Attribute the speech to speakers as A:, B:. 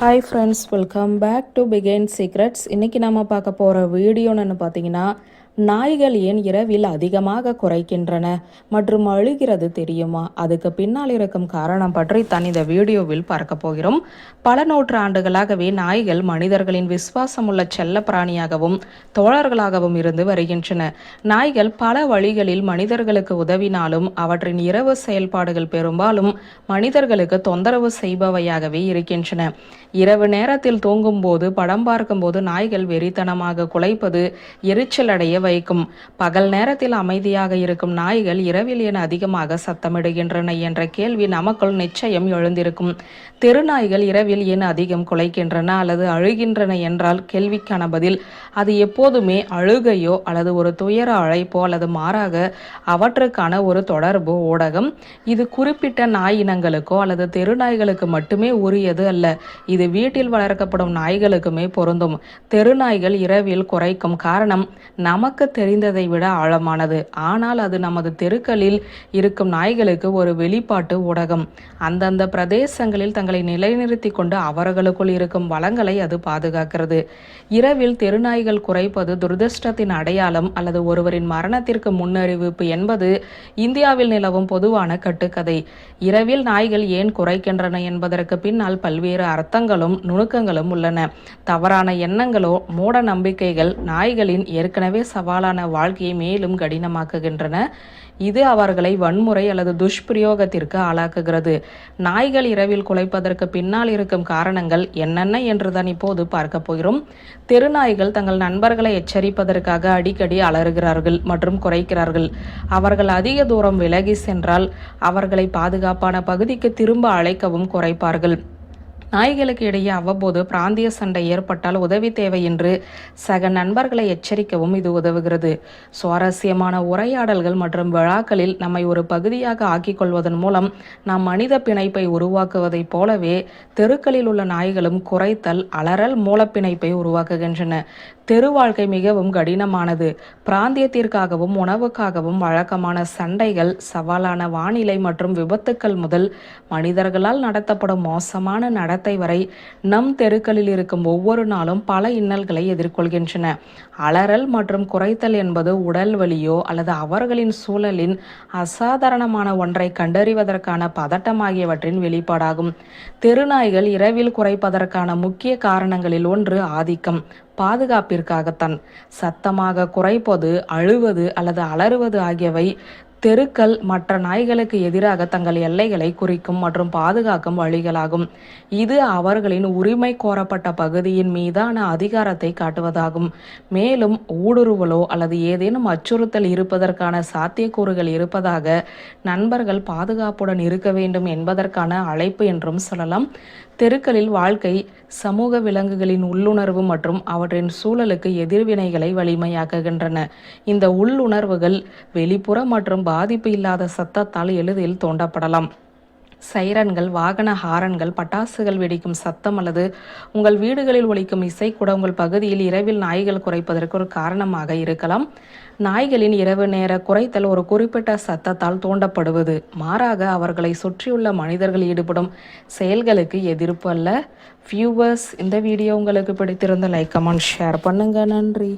A: Hi friends, welcome back to begin secrets. இன்றைக்கி நம்ம பார்க்க போகிற வீடியோன்னு பார்த்தீங்கன்னா, நாய்கள் ஏன் இரவில் அதிகமாக குறைக்கின்றன மற்றும் அழுகிறது தெரியுமா? அதுக்கு பின்னால் இருக்கும் காரணம் பற்றி தான் இந்த வீடியோவில் பார்க்க போகிறோம். பல நூற்றாண்டுகளாகவே நாய்கள் மனிதர்களின் விசுவாசமுள்ள செல்ல பிராணியாகவும் தோழர்களாகவும் இருந்து வருகின்றன. நாய்கள் பல வழிகளில் மனிதர்களுக்கு உதவினாலும் அவற்றின் இரவு செயல்பாடுகள் பெரும்பாலும் மனிதர்களுக்கு தொந்தரவு செய்பவையாகவே இருக்கின்றன. இரவு நேரத்தில் தூங்கும் போது படம் பார்க்கும்போது நாய்கள் வெறித்தனமாக குலைப்பது எரிச்சல் அடைய வைக்கும். பகல் நேரத்தில் அமைதியாக இருக்கும் நாய்கள் இரவில் என அதிகமாக சத்தமிடுகின்றன என்ற கேள்வி நமக்குள் நிச்சயம் எழுந்திருக்கும். தெருநாய்கள் இரவில் ஏன் அதிகம் குலைக்கின்றன அல்லது அழுகின்றன என்றால் கேள்விக்கான பதில் அது எப்போதுமே அழுகையோ அல்லது ஒரு துயர அழைப்போ அல்லது மாறாக அவற்றுக்கான ஒரு தொடர்பு ஊடகம். இது குறிப்பிட்ட நாய் இனங்களுக்கோ அல்லது தெருநாய்களுக்கு மட்டுமே உரியது அல்ல. இது வீட்டில் வளர்க்கப்படும் நாய்களுக்குமே பொருந்தும். தெருநாய்கள் இரவில் குறைக்கும் காரணம் நமக்கு தெரிந்ததை விட ஆழமானது. ஆனால் அது நமது தெருக்களில் இருக்கும் நாய்களுக்கு ஒரு வெளிப்பாட்டு ஊடகம். அந்தந்த பிரதேசங்களில் தங்களை நிலைநிறுத்தி கொண்டு அவர்களுக்குள் இருக்கும் வளங்களை அது பாதுகாக்கிறது. இரவில் தெருநாய்கள் குறைப்பது துரதிர்ஷ்டத்தின் அடையாளம் அல்லது ஒருவரின் மரணத்திற்கு முன்னறிவிப்பு என்பது இந்தியாவில் நிலவும் பொதுவான கட்டுக்கதை. இரவில் நாய்கள் ஏன் குறைக்கின்றன என்பதற்கு பின்னால் பல்வேறு அர்த்தங்களும் நுணுக்கங்களும் உள்ளன. தவறான எண்ணங்களோ மூட நம்பிக்கைகள் நாய்களின் ஏற்கனவே சவாலான வாழ்க்கையை மேலும் கடினமாக்குகின்றன. இது அவர்களை வன்முறை அல்லது துஷ்பிரயோகத்திற்கு ஆளாக்குகிறது. நாய்கள் இரவில் குலைப்பதற்கு பின்னால் இருக்கும் காரணங்கள் என்னென்ன என்றுதான் இப்போது பார்க்க போகிறோம். தெருநாய்கள் தங்கள் நண்பர்களை எச்சரிப்பதற்காக அடிக்கடி அலறுகிறார்கள் மற்றும் குறைக்கிறார்கள். அவர்கள் அதிக தூரம் விலகி சென்றால் அவர்களை பாதுகாப்பான பகுதிக்கு திரும்ப அழைக்கவும் குறைப்பார்கள். நாய்களுக்கு இடையே அவ்வப்போது பிராந்திய சண்டை ஏற்பட்டால் உதவி தேவை என்று சக நண்பர்களை எச்சரிக்கவும் இது உதவுகிறது. சுவாரஸ்யமான உரையாடல்கள் மற்றும் விழாக்களில் நம்மை ஒரு பகுதியாக ஆக்கிக் கொள்வதன் மூலம் நாம் மனித பிணைப்பை உருவாக்குவதைப் போலவே தெருக்களில் உள்ள நாய்களும் குறைத்தல் அலறல் மூலப்பிணைப்பை உருவாக்குகின்றன. தெரு வாழ்க்கை மிகவும் கடினமானது. பிராந்தியத்திற்காகவும் உணவுக்காகவும் வழக்கமான சண்டைகள், சவாலான வானிலை மற்றும் விபத்துக்கள் முதல் மனிதர்களால் நடத்தப்படும் மோசமான நடத்தை வரை நம் தெருக்களில் இருக்கும் ஒவ்வொரு நாளும் பல இன்னல்களை எதிர்கொள்கின்றன. அலறல் மற்றும் குறைத்தல் என்பது உடல் வலியோ அல்லது அவர்களின் சூழலின் அசாதாரணமான ஒன்றை கண்டறிவதற்கான பதட்டம் ஆகியவற்றின் வெளிப்பாடாகும். தெருநாய்கள் இரவில் குறைப்பதற்கான முக்கிய காரணங்களில் ஒன்று ஆதிக்கம். பாதுகாப்பிற்காகத்தான். சத்தமாக குறைப்பது, அழுவது அல்லது அலறுவது ஆகியவை தெருக்கள் மற்ற நாய்களுக்கு எதிராக தங்கள் எல்லைகளை குறிக்கும் மற்றும் பாதுகாக்கும் வழிகளாகும். இது அவர்களின் உரிமை கோரப்பட்ட பகுதியின் மீதான அதிகாரத்தை காட்டுவதாகும். மேலும் ஊடுருவலோ அல்லது ஏதேனும் அச்சுறுத்தல் இருப்பதற்கான சாத்தியக்கூறுகள் இருப்பதாக நண்பர்கள் பாதுகாப்புடன் இருக்க வேண்டும் என்பதற்கான அழைப்பு என்றும் சொல்லலாம். தெருக்களில் வாழ்க்கை சமூக விலங்குகளின் உள்ளுணர்வு மற்றும் அவற்றின் சூழலுக்கு எதிர்வினைகளை வலிமையாக்குகின்றன. இந்த உள்ளுணர்வுகள் வெளிப்புற மற்றும் பாதிப்பு இல்லாத சத்தத்தால் எளிதில் தூண்டப்படலாம். சைரன்கள், வாகன ஹாரன்கள், பட்டாசுகள் வெடிக்கும் சத்தம் அல்லது உங்கள் வீடுகளில் ஒலிக்கும் இசை கூட உங்கள் பகுதியில் இரவில் நாய்கள் குறைப்பதற்கு ஒரு காரணமாக இருக்கலாம். நாய்களின் இரவு நேர குறைத்தல் ஒரு குறிப்பிட்ட சத்தத்தால் தூண்டப்படுவது மாறாக அவர்களை சுற்றியுள்ள மனிதர்கள் ஈடுபடும் செயல்களுக்கு எதிர்ப்பு அல்ல. வியூவர்ஸ், இந்த வீடியோ உங்களுக்கு பிடித்திருந்த லைக், கமெண்ட், ஷேர் பண்ணுங்க. நன்றி.